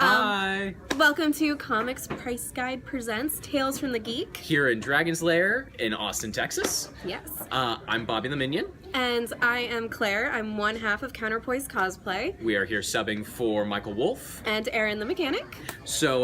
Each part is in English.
Hi! Welcome to Comics Price Guide Presents Tales from the Geek. Here in Dragon's Lair in Austin, Texas. Yes. I'm Bobby the Minion. And I am Claire. I'm one half of Counterpoise Cosplay. We are here subbing for Michael Wolf. And Erin the Mechanic. So,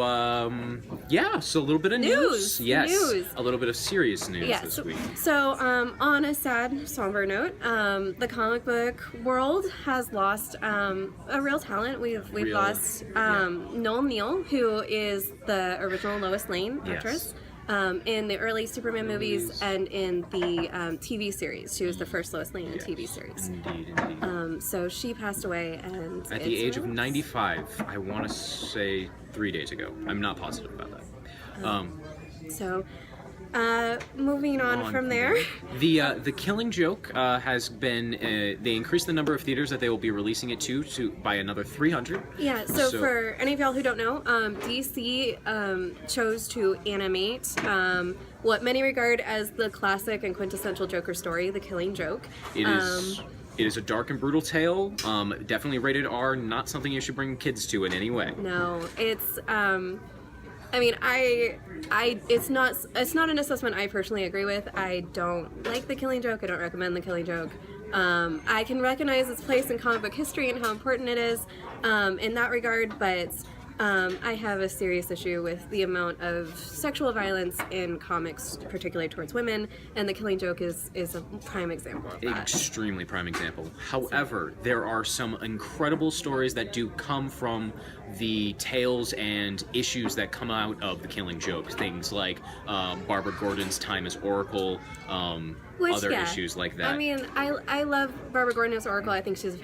yeah, so a little bit of news. Yes. News. A little bit of serious news this week. So, on a sad, somber note, the comic book world has lost a real talent. We've lost Noel Neill, who is the original Lois Lane actress. In the early Superman movies and in the TV series. She was the first Lois Lane in TV series. Indeed. So she passed away, and at the age of 95, I want to say 3 days ago. I'm not positive about that. Moving on from there. The Killing Joke has been, they increased the number of theaters that they will be releasing it to by another 300. Yeah, so for any of y'all who don't know, DC chose to animate what many regard as the classic and quintessential Joker story, The Killing Joke. It is a dark and brutal tale, definitely rated R, not something you should bring kids to in any way. No, it's... I mean, it's not an assessment I personally agree with. I don't like The Killing Joke. I don't recommend The Killing Joke. I can recognize its place in comic book history and how important it is in that regard, but I have a serious issue with the amount of sexual violence in comics, particularly towards women, and The Killing Joke is a prime example of that. Extremely prime example. However, there are some incredible stories that do come from the tales and issues that come out of The Killing Joke. Things like Barbara Gordon's time as Oracle, issues like that. I mean, I love Barbara Gordon as Oracle. I think she's a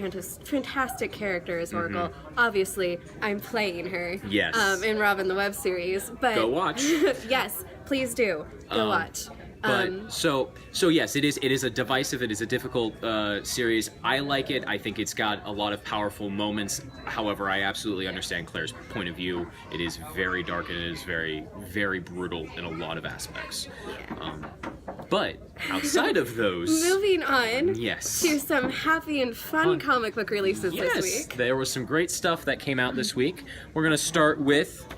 fantastic character as Oracle. Mm-hmm. Obviously, I'm playing her in Robin the Web series. But go watch. Yes, please do. Go watch. But so yes, it is a divisive, it is a difficult series. I like it. I think it's got a lot of powerful moments. However, I absolutely understand Claire's point of view. It is very dark and it is very, very brutal in a lot of aspects. Yeah. But outside of those, moving on to some happy and fun comic book releases this week. There was some great stuff that came out this week. We're gonna start with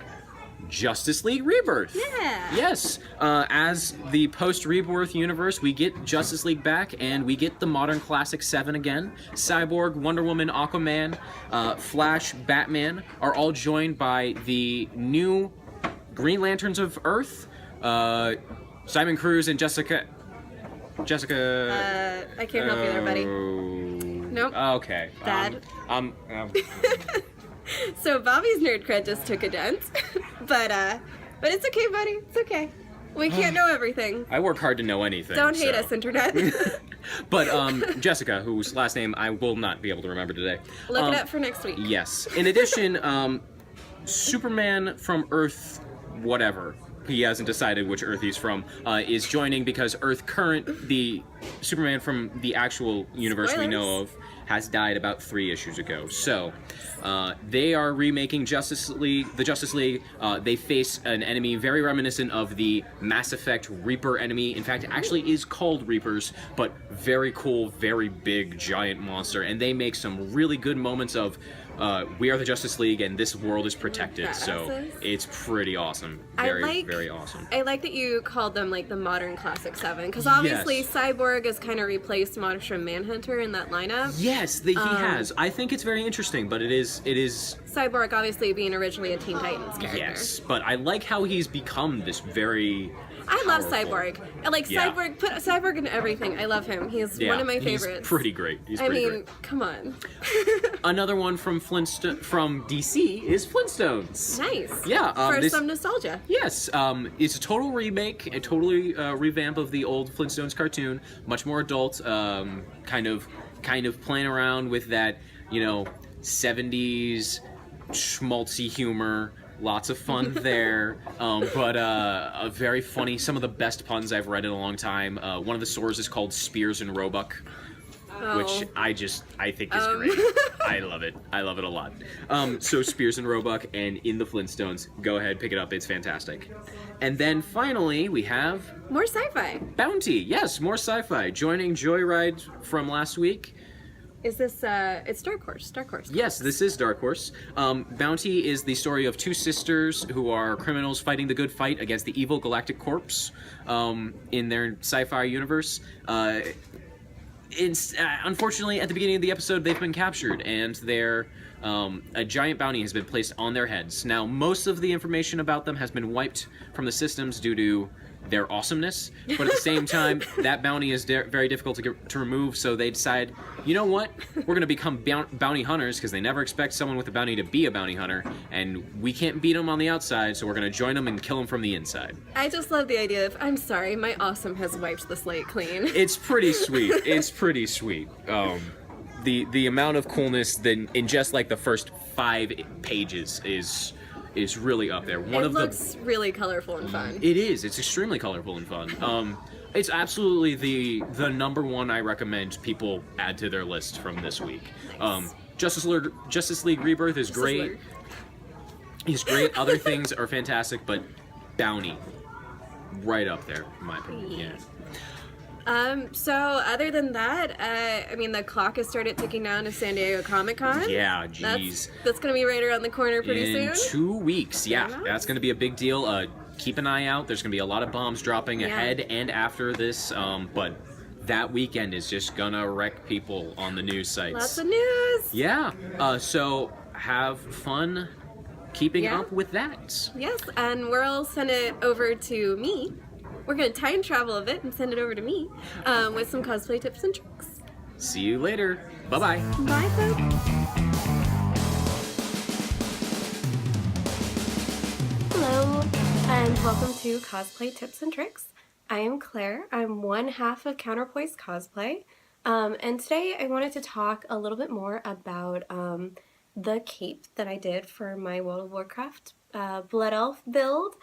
Justice League Rebirth. Yeah. Yes. As the post-Rebirth universe, we get Justice League back, and we get the modern classic 7 again. Cyborg, Wonder Woman, Aquaman, Flash, Batman are all joined by the new Green Lanterns of Earth, Simon Cruz and Jessica. I can't help you there, buddy. Nope. Okay. Dad. So Bobby's nerd cred just took a dent, but it's okay, buddy. It's okay. We can't know everything. I work hard to know anything. Don't hate us, internet. But Jessica, whose last name I will not be able to remember today. Look it up for next week. Yes. In addition, Superman from Earth, whatever. He hasn't decided which Earth he's from, is joining because Earth Current, the Superman from the actual universe we know of, has died about 3 issues ago. So, they are remaking Justice League. The Justice League, they face an enemy very reminiscent of the Mass Effect Reaper enemy. In fact, it actually is called Reapers, but very cool, very big, giant monster. And they make some really good moments of, we are the Justice League and this world is protected. So it's pretty awesome. Very awesome. I like that you called them like the modern classic 7, because obviously Cyborg has kind of replaced Martian Manhunter in that lineup. Yes, he has. I think it's very interesting, but it is Cyborg obviously being originally a Teen Titans character. Yes, but I like how he's become this very I love Cyborg. I like Cyborg. Put Cyborg in everything. I love him. He's one of my favorites. He's pretty great. I mean, come on. Another one from DC is Flintstones. Nice. Yeah. For some nostalgia. Yes. It's a total remake, a totally revamp of the old Flintstones cartoon. Much more adult. Kind of playing around with that, 70s schmaltzy humor. Lots of fun there, but a very funny, some of the best puns I've read in a long time. One of the stores is called Spears and Roebuck, which I think is great. I love it. I love it a lot. So Spears and Roebuck and In the Flintstones, go ahead, pick it up. It's fantastic. And then finally, we have... more sci-fi. Bounty. Yes, more sci-fi. Joining Joyride from last week. Is this, it's Dark Horse. Dark Horse. Yes, this is Dark Horse. Bounty is the story of two sisters who are criminals fighting the good fight against the evil Galactic Corps in their sci-fi universe. Unfortunately, at the beginning of the episode, they've been captured, and a giant bounty has been placed on their heads. Now, most of the information about them has been wiped from the systems due to their awesomeness, but at the same time, that bounty is very difficult to remove, so they decide, you know what, we're going to become bounty hunters, because they never expect someone with a bounty to be a bounty hunter, and we can't beat them on the outside, so we're going to join them and kill them from the inside. I just love the idea of, I'm sorry, my awesome has wiped the slate clean. It's pretty sweet. It's pretty sweet. The amount of coolness then in just like the first 5 pages is really up there. It looks really colorful and fun. It is. It's extremely colorful and fun. It's absolutely the number one I recommend people add to their list from this week. Nice. Justice League Rebirth is great. It's great. Other things are fantastic, but Bounty, right up there, in my opinion. Yeah. So other than that, I mean, the clock has started ticking down to San Diego Comic-Con. Yeah, jeez. That's going to be right around the corner pretty soon. In 2 weeks, yeah. That's going to be a big deal. Keep an eye out. There's going to be a lot of bombs dropping ahead and after this, but that weekend is just going to wreck people on the news sites. Lots of news! Yeah. So have fun keeping up with that. Yes, and we'll send it over to me. We're going to time travel a bit and send it over to me with some cosplay tips and tricks. See you later. Bye-bye. Bye, folks. Hello, and welcome to Cosplay Tips and Tricks. I am Claire. I'm one half of Counterpoise Cosplay. And today I wanted to talk a little bit more about the cape that I did for my World of Warcraft Blood Elf build.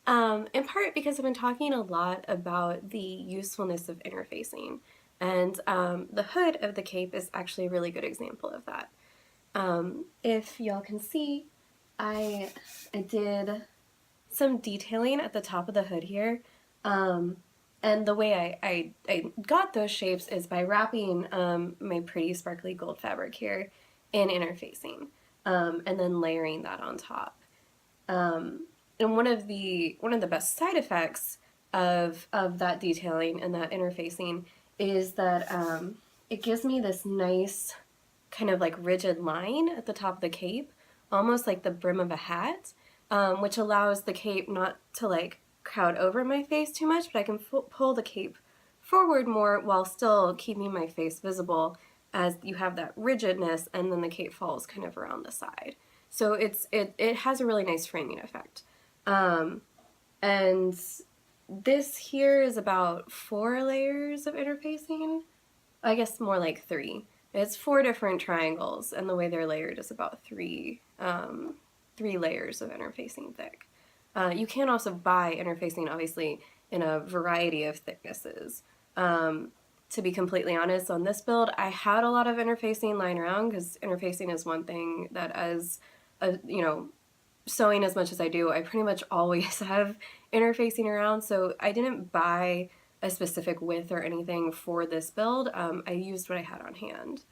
In part because I've been talking a lot about the usefulness of interfacing, and the hood of the cape is actually a really good example of that. If y'all can see, I did some detailing at the top of the hood here, and the way I got those shapes is by wrapping my pretty sparkly gold fabric here in interfacing, and then layering that on top. And one of the best side effects of that detailing and that interfacing is that it gives me this nice kind of like rigid line at the top of the cape, almost like the brim of a hat, which allows the cape not to like crowd over my face too much, but I can pull the cape forward more while still keeping my face visible, as you have that rigidness, and then the cape falls kind of around the side. So it has a really nice framing effect. And this here is about 4 layers of interfacing. I guess more like 3. It's 4 different triangles, and the way they're layered is about 3 layers of interfacing thick. You can also buy interfacing, obviously, in a variety of thicknesses. To be completely honest, on this build, I had a lot of interfacing lying around, because interfacing is one thing that, as a, sewing as much as I do, I pretty much always have interfacing around, so I didn't buy a specific width or anything for this build. I used what I had on hand.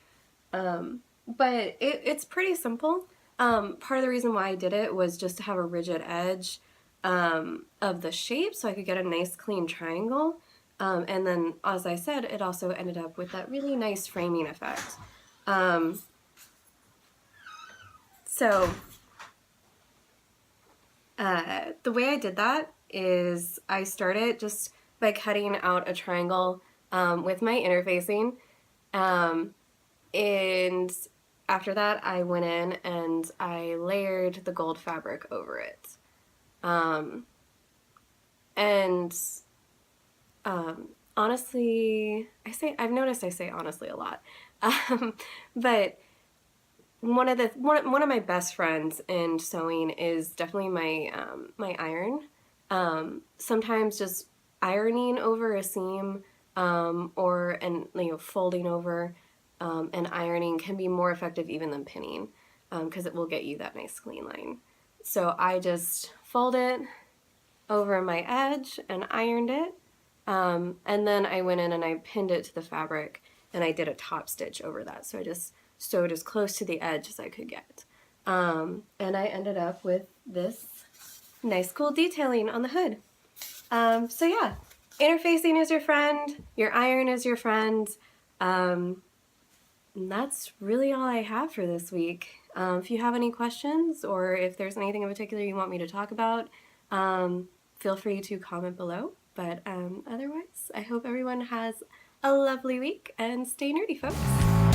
But it's pretty simple. Part of the reason why I did it was just to have a rigid edge of the shape, so I could get a nice clean triangle. And then, as I said, it also ended up with that really nice framing effect. The way I did that is I started just by cutting out a triangle with my interfacing, and after that I went in and I layered the gold fabric over it. Honestly, I've noticed I say honestly a lot, but one of my best friends in sewing is definitely my iron. Sometimes just ironing over a seam or folding over and ironing can be more effective even than pinning, because it will get you that nice clean line. So I just fold it over my edge and ironed it, and then I went in and I pinned it to the fabric, and I did a top stitch over that. So I just sewed as close to the edge as I could get. And I ended up with this nice cool detailing on the hood. So yeah, interfacing is your friend, your iron is your friend. And that's really all I have for this week. If you have any questions or if there's anything in particular you want me to talk about, feel free to comment below. But otherwise, I hope everyone has a lovely week and stay nerdy, folks.